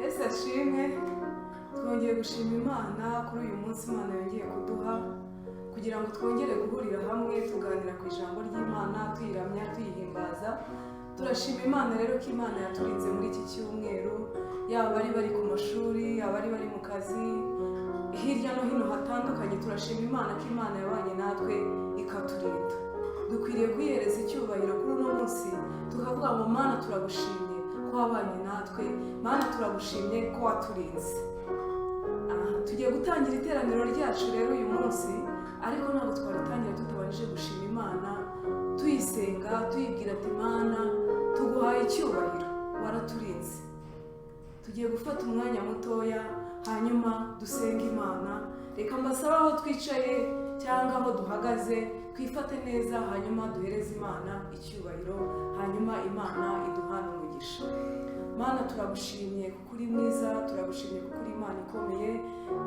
Yesu ashimwe. Twongeye gushima Imana kuri uyu munsi Imana yongeye kuduha kugira ngo twongere guhurira hamwe tuganira ku ijambo ry'Imana, tuyiramya, tuyihimbaza. Turashima Imana rero ko Imana yaturinze muri iki cyumweru, yaba bari ku mashuri, yaba bari mu kazi, hirya no hino hatandukanye. Turashima Imana ko Imana yabanye natwe ikaturinda. Dukwiriye kwihereza icyubahiro kuri uno munsi tukavuga ngo Mana turagushimye ko wabanye natwe, Mana turagushimye ko waturinze. Tugiye gutangira iteraniro ryacu rero uyu munsi, ariko ntabwo twaritangira tutabanije gushima Imana, tuyisenga, tuyibwira ati Mana tuguhaye icyubahiro, waraturinze. Tugiye gufata umwanya mutoya hanyuma dusenga Imana. Reka mbasaba aho twicaye cyangwa aho duhagaze twifate neza, hanyuma duhereze Imana icyubahiro, hanyuma Imana iduhane umugisha. Mana turagushimye kuko uri mwiza, turagushimye kuko uri Imana ikomeye,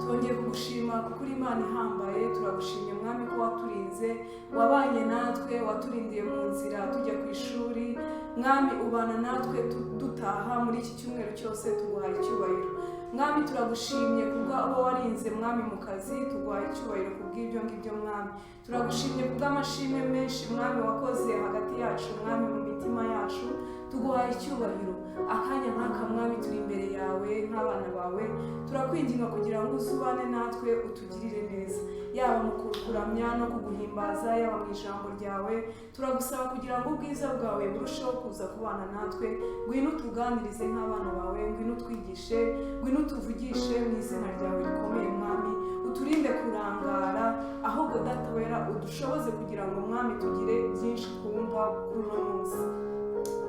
twongeye kugushima kuko uri Imana ihambaye. Turagushimye Mwami ko waturinze, wabanye natwe, waturindiye mu nzira tujya ku ishuri. Mwami ubana natwe dutaha muri iki cyumweru cyose, tuguhaye icyubahiro. Mwami turagushimye kubw'abo warinze Mwami mu kazi, tuguhaye icyubahiro kubw'ibyo ngibyo Mwami. Turagushimye kubw'amashimwe menshi Mwami wakoze hagati yacu Mwami, mu mitima yacu, tuguhaye icyubahiro. Akanya nk'aka Mwami turi imbere yawe nk'abana bawe, turakwinginga kugira ngo uzubane natwe, utugirire neza, yaba mu kukuramya no kuguhimbaza, yaba mu ijambo ryawe. Turagusaba kugira ngo ubwiza bwawe burusheho kuza kubana natwe. Ngwino utuganirize nk'abana bawe, ngwino utwigishe, ngwino utuvugishe mu izina ryawe rikomeye Mwami. Uturinde kurangara, ahubwo Data wera udushoboze kugira ngo Mwami tugire byinshi twumva kuri uno munsi.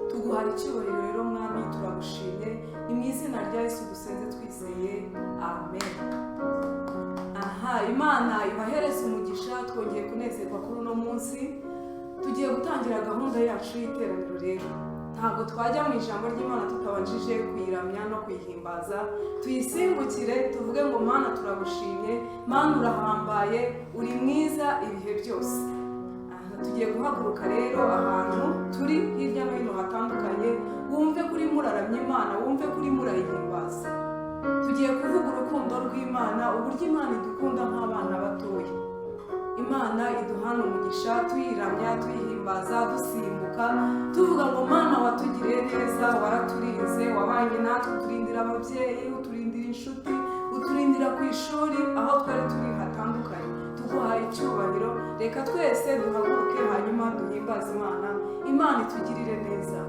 Tuguhaye icyubahiro rero Mwami, turagushimye. Ni mu izina rya Yesu dusenze twizeye, amen. Imana ibahereze umugisha. Twongeye kunezerwa kuri uno munsi, tugiye gutangira gahunda yacu y'iteraniro rero. Ntabwo twajya mu ijambo ry'Imana tutabanjije kuyiramya no kuyihimbaza. Tuyisimbukire tuvuge ngo Mana turagushimye, Mana urahambaye, uri mwiza ibihe byose. Tugiye guhaguruka rero ahantu turi hirya no hino hatandukanye, wumve kuri muraramya Imana, wumve kuri murayihimbaza. Tugiye kuvuga urukundo rw'Imana, uburyo Imana idukunda nk'abana batoya. Imana iduhana umugisha, tuyiramya, tuyihimbaza, dusimbuka, tuvuga ngo Mana watugiriye neza, waraturinze, wabanye natwe, uturindira ababyeyi, uturindira inshuti, uturindira ku ishuri, aho twari turi hatandukanye. Tuguhaye icyubahiro. Reka twese duhaguruke hanyuma duhimbaze Imana. Imana itugirire neza.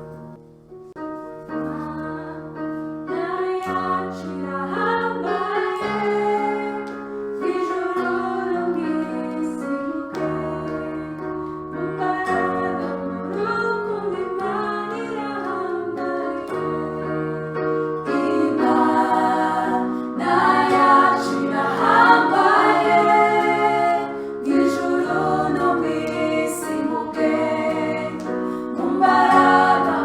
Para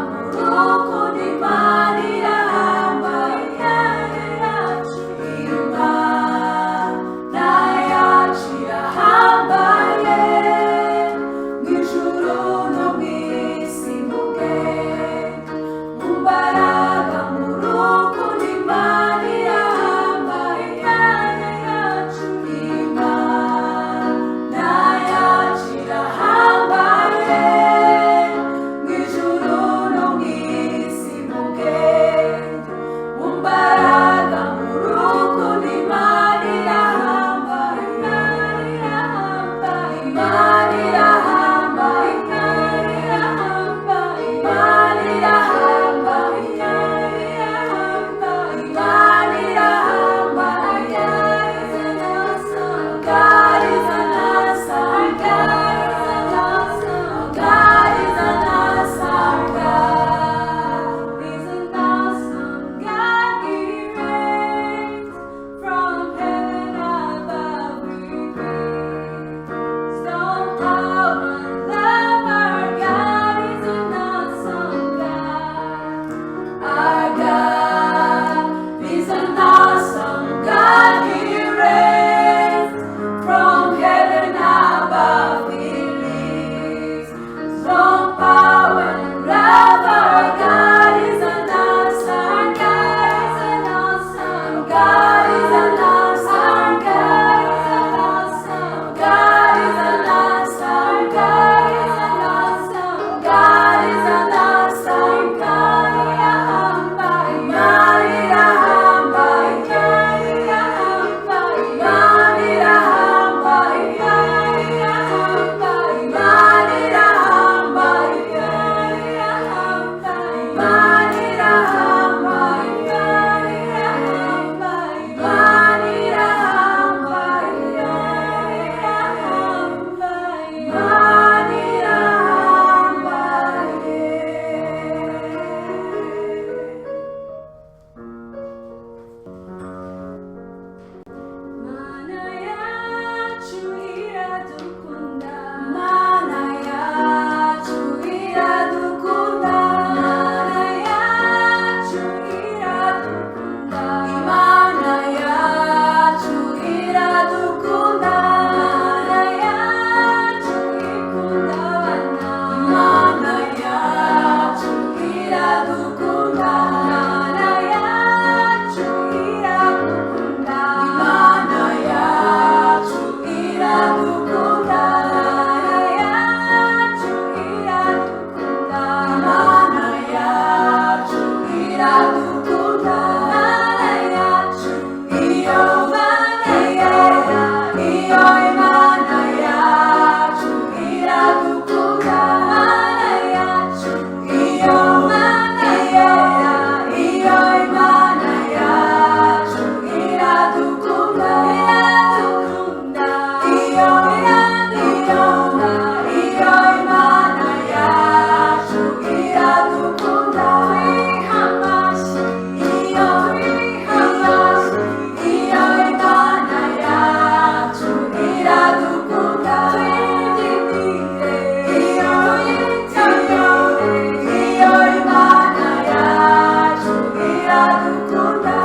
iradukunda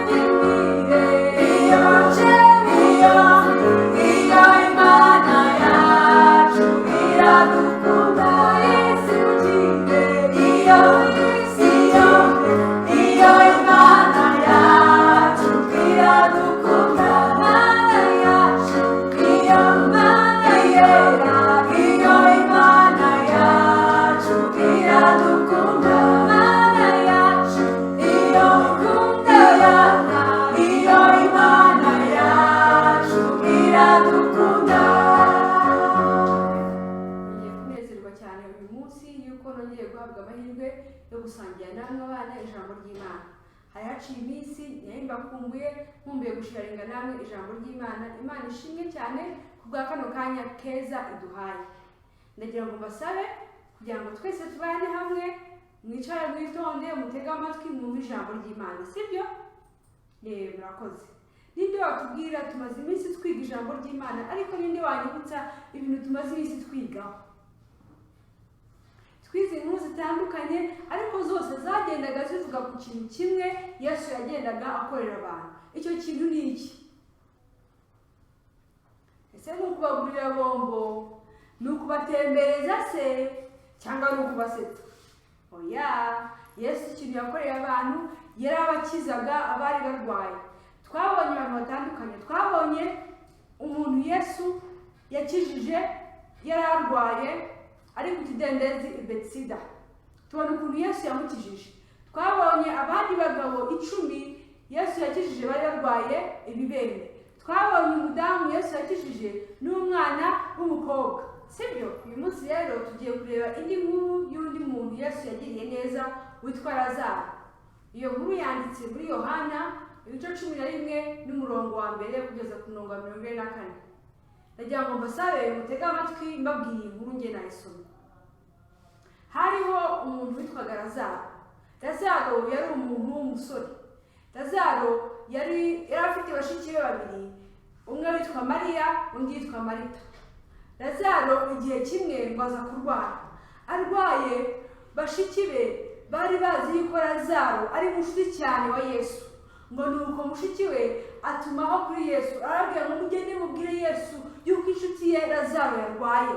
tuyibwire iyo iyo Imana yacu iradukunda isimukire iyo Imana yacu iradukunda Mana yacu iyo Mana yera iyo Imana yacu iradukunda Mana yacu iyo ikunda yana iyo Imana yacu iradukunda. Ngiye kunezerwa cyane uyu munsi yuko nongeye guhabwa amahirwe yo gusangira namwe abana ijambo ry'Imana. Hari haciye iminsi nari mbakumbuye nkumbuye gusharinga namwe ijambo ry'Imana. Imana ishimwe cyane kubwa kano kanya keza iduhaye. Ndagira ngo mbasabe kugira ngo twese tubane hamwe mwicare mwitonde mutege amatwi mwumve ijambo ry'Imana, sibyo? Murakoze. Ninde watubwira tumaze iminsi twiga ijambo ry'Imana, ariko ninde wanyibutsa ibintu tumaze iminsi twigaho? Twize inkuru zitandukanye ariko zose zagendaga zivuga ku kintu kimwe Yesu yagendaga akorera abantu. Icyo kintu ni iki? Ese ni ukubagurira bombo, ni ukubatembereza se, cyangwa ni ukubasetsa? Oya, Yesu ikintu yakoreye abantu yarabakizaga abari barwaye. Twabonye abantu batandukanye. Twabonye umuntu Yesu yakijije yari arwaye ari ku kidendezi i Betsida. Tubona ukuntu Yesu yamukijije. Twabonye abandi bagabo 10 Yesu yakijije bari barwaye ibibembe. Twabonye umudamu Yesu yakijije n'umwana w'umukobwa, sibyo? Uyu munsi rero tugiye kureba indi nkuru y'undi muntu Yesu yagiriye neza witwa Lazaro. Iyo nkuru yanditse muri Yohana ibice 11 n'umurongo wa mbere kugeza ku murongo wa 24. Ndagira ngo mbasabe mutege amatwi mbabwiye inkuru nge nayisoma. Hariho umuntu witwaga Lazaro. Lazaro yari umuntu w'umusore. Lazaro yari afite bashiki be babiri, umwe witwa Mariya undi witwa Marita. Lazaro igihe kimwe ngo aza kurwara. Arwaye bashiki be bari bazi yuko Lazaro ari mushiki cyane wa Yesu. Ngo nuko mushiki we atumaho kuri Yesu arabwira ngo mugende mubwire Yesu yuko inshuti ye Lazaro yarwaye.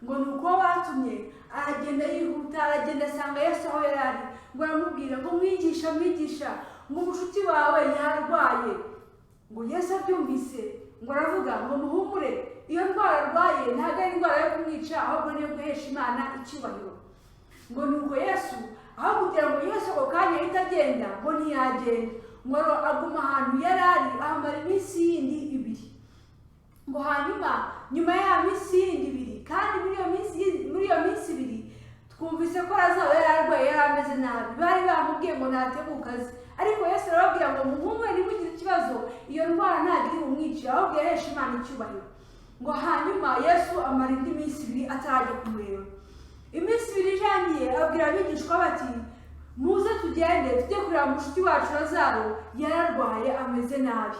Ngo nuko batumye aragenda yihuta, aragenda asanga Yesu aho yari ari. Ngo aramubwira ngo mwigisha ngo mushuti wawe yarwaye. Ngo Yesu abyumvise ngo aravuga ngo muhumure, iyo ndwara arwaye ntabwo ari indwara yo kumwica ahubwo niyo guhesha Imana icyubahiro. Ngo nuko Yesu aho kugira ngo Yesu ako kanya ahita agenda, ngo ntiyagenda, ngo aguma ahantu yari ari ahamara iminsi yindi 2. Ngo hanyuma nyuma ya minsi yindi 2 kandi muri iyo minsi 2 twumvise ko Lazaro yari arwaye, yari ameze nabi. Bari bamubwiye ngo nateguka aze, ariko Yesu arababwira ngo muhumure nimugire ikibazo, iyo ndwara ntabwo iri bumwice ahubwo yahesha Imana icyubahiro. Ngo hanyuma Yesu amara indi minsi 2 atarajya kumureba. Iminsi 2 irangiye abwira abigishwa bati muze tugende tujye kureba mushiki wacu Lazaro yararwaye ameze nabi.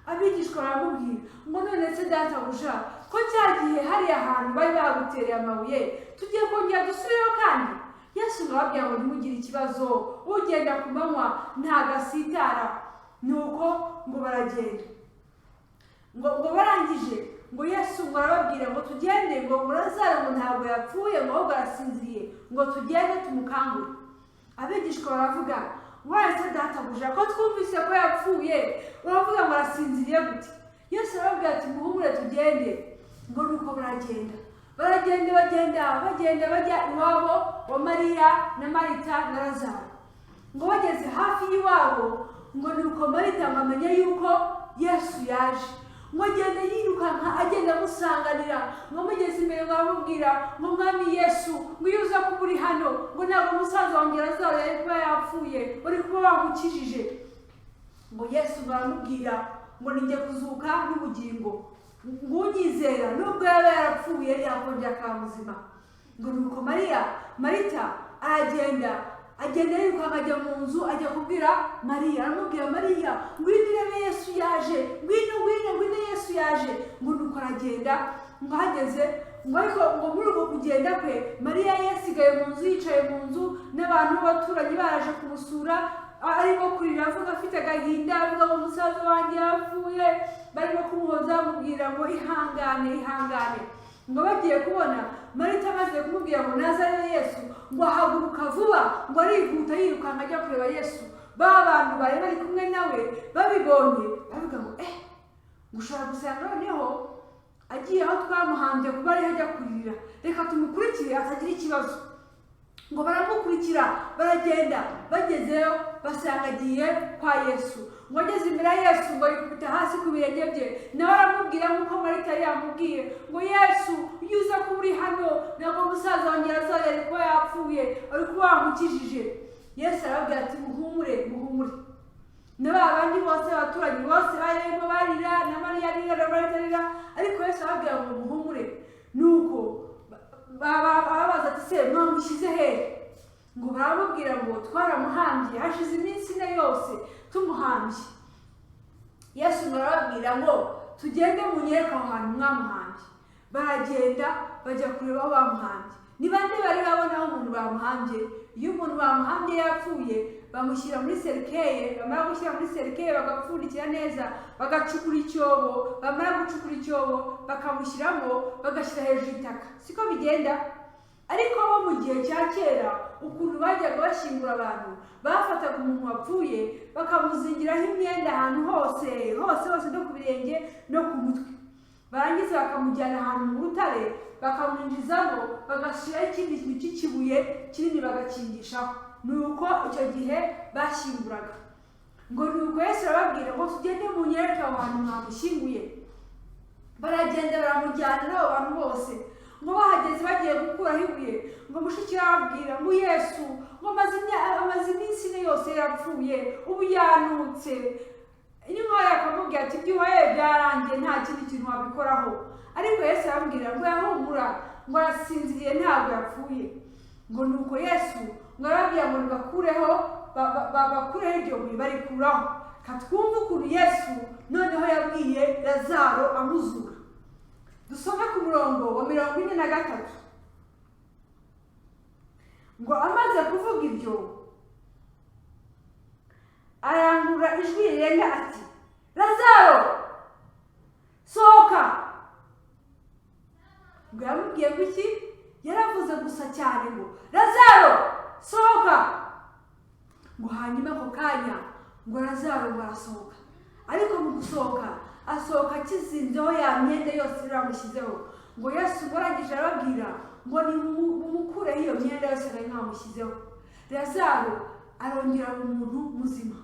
Abigishwa baramubwira ngo none se databuja ko cyagiye hari ahantu bari bagutereye amabuye tugiye kongera dusubireho kandi? Yesu arababwira ngo ntimugire ikibazo, ugenda ku manywa ntagasitara. Nuko ngo baragenda. Ngo barangije ngo Yesu ngo arababwira ngo tugende, ngo Lazaro ngo ntabwo yapfuye ngo ahubwo arasinziriye, ngo tugende tumukangure. Abigishwa baravuga wese databuja ko twumvise ko yapfuye uravuga ngo arasinziriye gute? Yesu arababwira ati muhumure tugende. Ngo nuko baragenda bajya iwabo wa Mariya na Marita na Lazaro. Ngo bageze hafi y'iwabo, ngo nuko Marita ngo amenye yuko Yesu yaje. Ngo agenda yirukanka agenda amusanganira, ngo mugeze imbere ngo aramubwira ngo mwami Yesu ngo iyo uza kuba uri hano ngo ntabwo umusaza wanjye Lazaro yari kuba yapfuye, uri kuba wamukijije. Ngo Yesu ngo aramubwira ngo ninjye kuzuka n'ubugingo, ngo unyizera nubwo yaba yarapfuye yakongera akaba muzima. Ngo nuko Marita aragenda yirukanka ajya mu nzu ajya kubwira Mariya. Aramubwira Mariya ngwino urebe Yesu yaje, ngwino Yesu yaje. Ngo nuko aragenda ngo ahageze ngo muri uko kugenda kwe Mariya yasigaye mu nzu, yicaye mu nzu n'abantu b'abaturanyi baraje kumusura, arimo kurira avuga afite agahinda, avuga ngo umusaza wanjye yapfuye, barimo kumuhoza bamubwira ngo ihangane ihangane. Ngo bagiye kubona Marita amaze kumubwira ngo nazayo Yesu, ngo ahaguruka vuba, ngo arihuta yirukanka ajya kureba Yesu. Ba bantu bari bari kumwe nawe babibonye bavuga ngo gushobora gusanga noneho agiye aho twamuhambye kuba ariho ajya kurira, reka tumukurikire atagira ikibazo. Ngo baramukurikira baragenda, bagezeyo basanga agiye kwa Yesu. Ngo ageze imbere ya Yesu ngo yikubita hasi ku birenge bye, nawe aramubwira nk'uko Marita yamubwiye ngo Yesu iyo uza kuba uri hano ntabwo umusaza wanjye yazajya ari kuba yapfuye, ari kuba wamukijije. Yesu arababwira ati muhumure muhumure. Na ba bandi bose abaturanyi bose barimo barira, na Mariya arira na Marita arira, ariko Yesu arababwira ngo muhumure. Nuko babaza ati se mwamushyize he? Ngo baramubwira ngo twaramuhambye hashize iminsi ine yose tumuhambye. Yesu arababwira ngo tugende munyereke aho hantu mwamuhambye. Baragenda bajya kureba aho bamuhambye. Ni bande bari babona aho umuntu bamuhambye? Iyo umuntu bamuhambye yapfuye bamushyira muri serikeye, bamara gushyira muri serikeye bagapfundikira neza, bagacukura icyobo, bamara gucukura icyobo bakamushyiramo, bagashyira hejuru y'itaka. Siko bigenda. Ariko bo mu gihe cya kera ukuntu bajyaga bashyingura abantu, bafataga umuntu wapfuye bakamuzingiraho imyenda ahantu hose hose no ku birenge no ku mutwe, barangiza bakamujyana ahantu mu rutare bakamwinjizamo, bagashyiraho ikindi kintu cy'ikibuye kinini bagakingishaho. Nuko icyo gihe bashyinguraga. Ngo nuko Yesu arababwira ngo tugende munyereke aho hantu mwamushyinguye. Baragenda baramujyana n'abo bantu bose. Ngo bahageze bagiye gukuraho ibuye, ngo mushiki arababwira ngo Yesu ngo amaze iminsi ine yose yarapfuye, ubu yanutse. Inyuma yakamubwira ati byuhaye byarangiye nta kindi kintu wabikoraho. Ariko Yesu arababwira ngo yahumura, ngo arasinziriye ntabwo yapfuye. Ngo nuko Yesu ngo arababwira ngo bakureho iryo buye, barikuraho. Katwumva ukuntu Yesu noneho yabwiye Lazaro amuzura. Dusome ku murongo wa 43. Ngo amaze kuvuga ibyo arangurura ijwi rirenga ati Lazaro sohoka. Ngo yamubwiye ngo iki? Yaravuze gusa cyane ngo Lazaro sohoka. Ngo hanyuma ako kanya ngo Lazaro barasohoka. Ariko mu gusohoka asohoka akizinzeho ya myenda yose iramushyizeho. Ngo Yesu arangije arababwira ngo nimumukureho iyo myenda yose nari namushyizeho. Lazaro arongera umuntu muzima.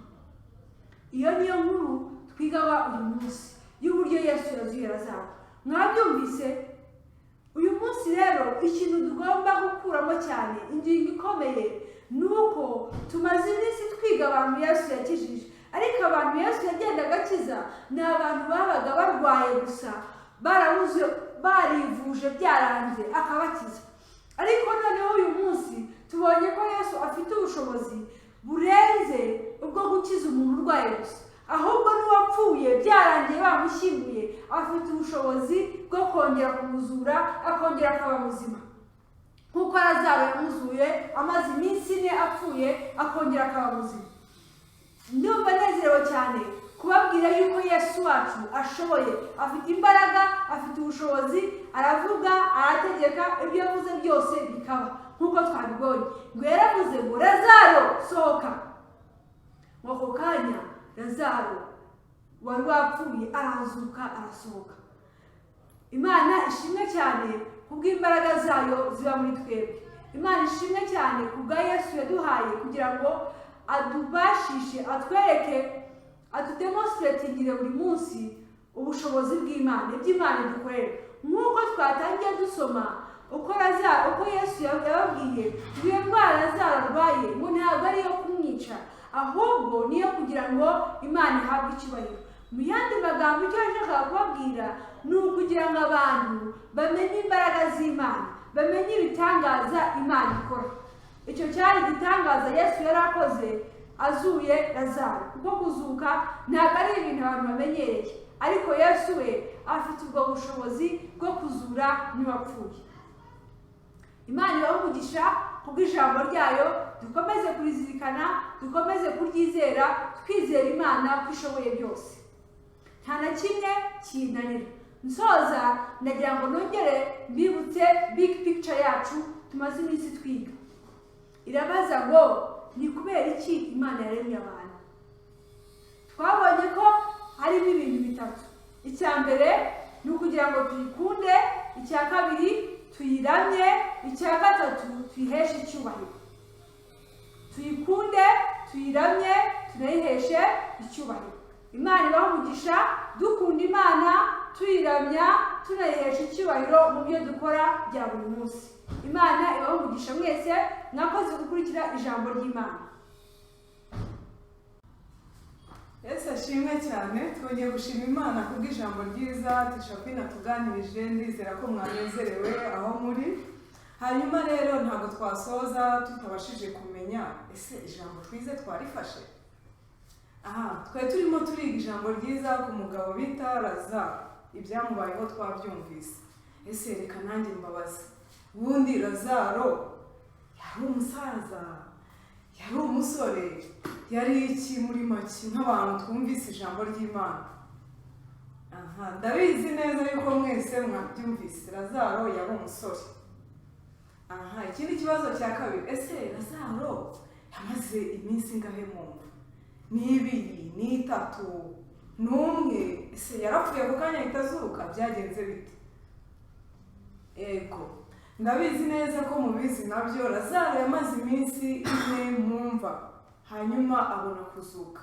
Iyo niyo nkuru twigaga uyu munsi y'uburyo Yesu yazuye Lazaro. Mwabyumvise? Uyu munsi rero ikintu tugomba gukuramo cyane, ingingo ikomeye, nuko tumaze iminsi twiga abantu Yesu yakijije. Ariko abantu Yesu yagendaga akiza ni abantu babaga barwaye gusa, barabuze barivuje byaranze akabakiza. Ariko noneho uyu munsi tubonye ko Yesu afite ubushobozi burenze ubwo gukiza umuntu urwaye gusa, ahubwo n'uwapfuye byarangiye bamushyinguye afite ubushobozi bwo kongera kumuzura akongera akaba muzima. Nkuko Lazaro yamuzuye amaze iminsi ine apfuye akongera akaba muzima. Ndumva nezerewe cyane kubabwira yuko Yesu wacu ashoboye, afite imbaraga, afite ubushobozi, aravuga, arategeka, ibyo yavuze byose bikaba nkuko twabibonye. Ngo yaravuze ngo Lazaro sohoka. Ako kanya Lazaro wari wapfuye arazuka arasohoka. Imana ishimwe cyane kubw'imbaraga zayo ziba muri twebwe. Imana ishimwe cyane kubwa Yesu yaduhaye kugira ngo adubashishe, atwereke, atudemonstratingire buri munsi ubushobozi bw'Imana, iby'Imana idukorera. Nk'uko twatangiye dusoma uko Yesu yababwiye iyo ndwara Lazaro arwaye ngo ntabwo ari iyo kumwica, ahubwo niyo kugira ngo Imana ihabwe icyubahiro. Mu yandi magambo icyo yashakaga kubabwira ni ukugira ngo abantu bamenye imbaraga z'Imana, bamenye ibitangaza Imana ikora. Icyo cyari igitangaza Yesu yari akoze azuye Lazaro. Kuko kuzuka ntabwo ari ibintu abantu bamenyereye, ariko Yesu we afite ubwo bushobozi bwo kuzura n'uwapfuye. Imana ibahe umugisha kubw'ijambo ryayo, dukomeze kurizirikana, dukomeze kuryizera, twizera Imana ko ishoboye byose, nta na kimwe kinanira. Nsoza ndagira ngo nongere mbibutse big picture yacu tumaze iminsi twiga. Irabaza ngo ni kubera iki Imana yaremye abantu? Twabonye ko harimo ibintu bitatu. Icya mbere ni ukugira ngo tuyikunde, icya kabiri tuyiramye, icya gatatu tuyiheshe icyubahiro. Tuyikunde, tuyiramye, tunayiheshe icyubahiro. Imana ibahe umugisha dukunda Imana, tuyiramya, tunayihesha icyubahiro mu byo dukora bya buri munsi. Imana ibahe umugisha mwese mwakoze gukurikira ijambo ry'Imana. Yesu ashimwe cyane. Twongeye gushima Imana kubw'ijambo ryiza Tishapina tuganirije. Ndizera ko mwanezerewe aho muri. Hanyuma rero ntabwo twasoza tutabashije kumenya ese ijambo twize twarifashe. Twari turimo turiga ijambo ryiza ku mugabo bita Lazaro, ibyamubayeho twabyumvise. Ese reka nanjye mbabaze, ubundi Lazaro yari umusaza, yari umusore, yari iki muri make nk'abantu twumvise ijambo ry'Imana? Ndabizi neza yuko mwese mwabyumvise. Lazaro yari umusore. Ikindi kibazo cya kabiri, ese Lazaro yamaze iminsi ingahe mu mva? Ni 2, ni 3, ni 1? Ese yarapfuye ako kanya ahita azuka? Byagenze bite? Ego, ndabizi neza ko mubizi nabyo. Lazaro yamaze iminsi 4 mu mva, hanyuma abona kuzuka.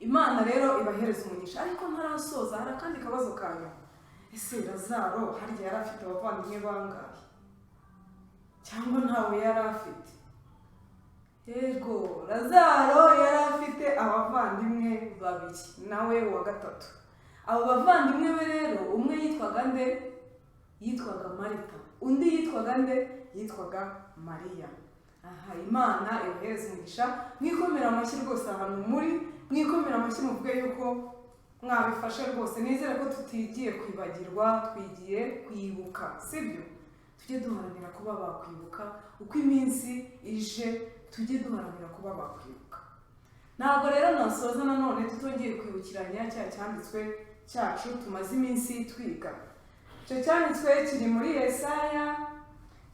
Imana rero ibahereza umugisha. Ariko ntarasoza, hari akandi kabazo kanyu. Ese Lazaro harya yari afite abavandimwe bangahe? Cyangwa ntawe yari afite? Yego, Lazaro yari afite abavandimwe 2, nawe wa gatatu. Abo bavandimwe be rero, umwe yitwaga nde? Yitwaga Marita. Undi yitwaga nde? Yitwaga Mariya. Imana ibahereza umugisha. Mwikomera amashyi rwose ahantu muri, mwikomera amashyi muvuge yuko mwabifashe rwose. Nizere ko tutigiye kwibagirwa, twigiye kwibuka, sibyo? Tujye duharanira kuba bakwibuka uko iminsi ije, tujye duharanira kuba bakwibuka. Ntabwo rero nasoza nanone tutongeye kwibukiranya cya cyanditswe cyacu tumaze iminsi twiga. Icyo cyanditswe kiri muri Yesaya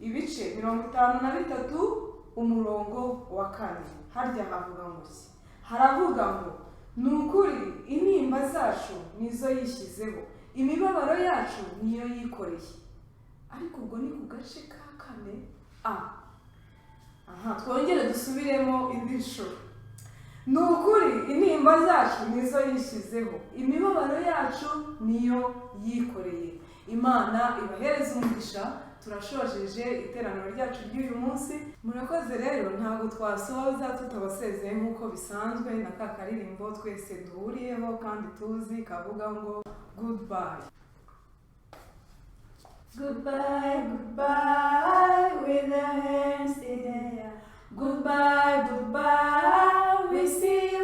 ibice 53 umurongo wa 4. Harya havuga ngo iki? Haravuga ngo ni ukuri intimba zacu nizo yishyizeho, imibabaro yacu niyo yikoreye. Ariko ubwo ni ku gace ka 4. Twongere dusubiremo indi nshuro. Ni ukuri intimba zacu nizo yishyizeho, imibabaro yacu niyo yikoreye. Imana ibahereza umugisha. Turashojeje iteraniro ryacu ry'uyu munsi. Murakoze rero, ntabwo twasoza tutabasezeye nk'uko bisanzwe na ka karirimbo twese duhuriyeho kandi tuzi kavuga ngo goodbye. Goodbye, goodbye, with the hands in the air. Goodbye, goodbye, we see